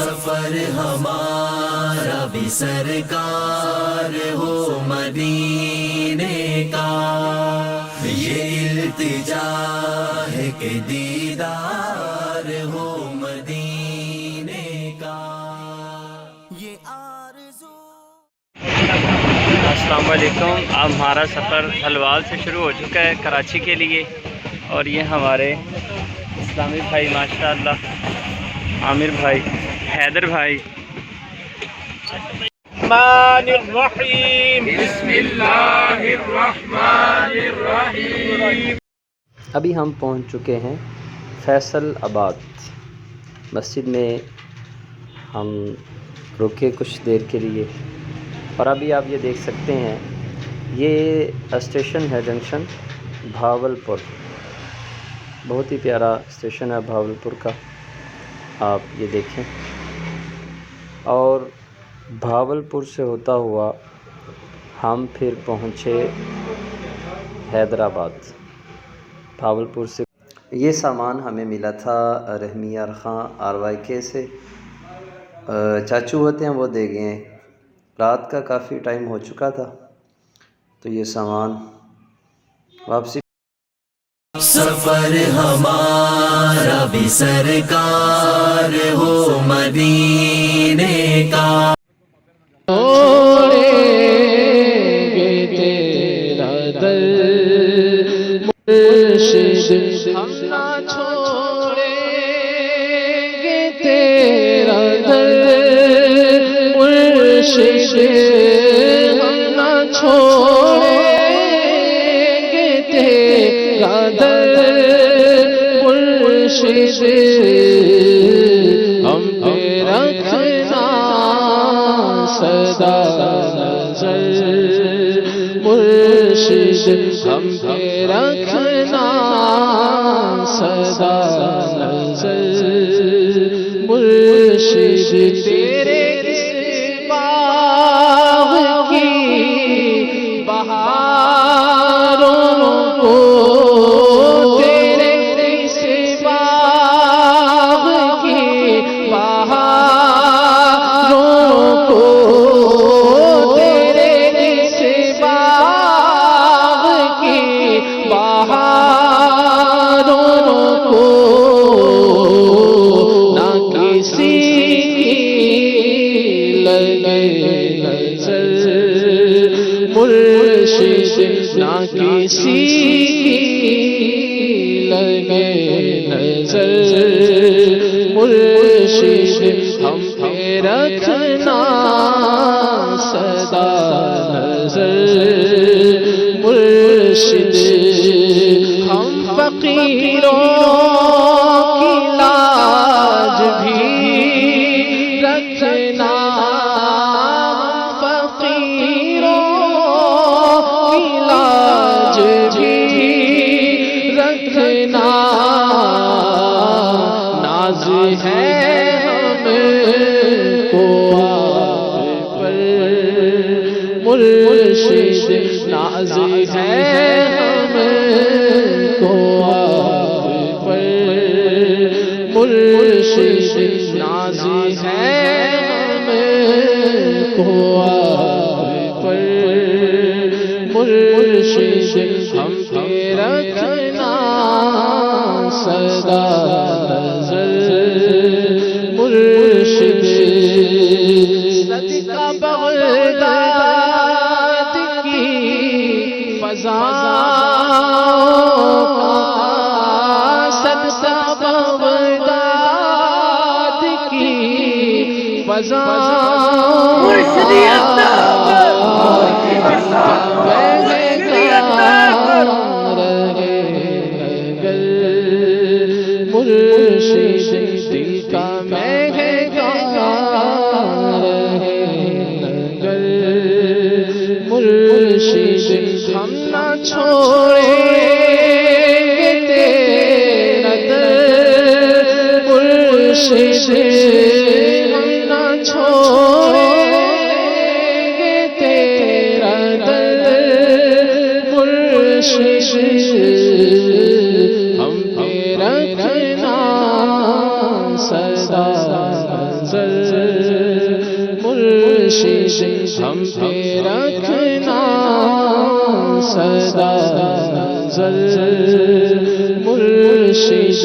سفر ہمارا بھی سرکار ہو مدینے کا، یہ التجا ہے کہ دیدار ہو مدینے کا، یہ آرزو۔ السلام علیکم۔ اب ہمارا سفر ہلوال سے شروع ہو چکا ہے کراچی کے لیے، اور یہ ہمارے اسلامی بھائی ماشاءاللہ، عامر بھائی، حیدر بھائی۔ الرحمن الرحیم، بسم اللہ الرحمن الرحیم۔ ابھی ہم پہنچ چکے ہیں فیصل آباد مسجد میں، ہم رکے کچھ دیر کے لیے، اور ابھی آپ یہ دیکھ سکتے ہیں یہ اسٹیشن ہے جنکشن بھاولپور، بہت ہی پیارا اسٹیشن ہے بھاولپور کا، آپ یہ دیکھیں۔ اور بھاولپور سے ہوتا ہوا ہم پھر پہنچے حیدرآباد۔ بھاولپور سے یہ سامان ہمیں ملا تھا رحمیہ خان RYK سے، چاچو ہوتے ہیں وہ دے گئے ہیں، رات کا کافی ٹائم ہو چکا تھا تو یہ سامان واپسی۔ سفر ہمارا بھی سرکار ہو مدینے کا، چھوڑیں گے تیرا در مرشد، ہم نہ چھوڑیں گے تیرا در مرشد، ہم نہ چھوڑیں گے تیرا در مرشد، ہم پہ رکھنا سدا نظر مرشد، ہم پہ رکھنا سدا نظر مرشد، تیرے اس باغ کی بہاروں کو، تیرے اس باغ کی بہاروں کو، تیرے اس باغ کی بہاروں کو، نہ کسی کی لگے نظر مرشد، نہ کسی کی لگے نظر مرشد، ہم پہ رکھنا سدا نظر مرشد، ہم فقیروں کی لاج بھی رکھنا، فقیروں کی لاج بھی رکھنا، ناز ہے ہم کو آپ پر مرشد، ناز ہے ہم کو آپ پر مرشد، ناز ہے ہم کو آپ پر مرشد، ہم پہ رکھنا سدا نظر مرشد، صدقہ بغداد کی فضاؤں کا، صدقہ بغداد کی فضاؤں مرشد، دل کا مہنگا رہے نگر مرشد، ہم نہ چھوڑیں گے تیرا در مرشد، ہم نہ چھوڑیں گے تیرا در مرشد، ہم پہ رکھنا سدا نظر ہم پہ رکھنا سدا نظر مرشد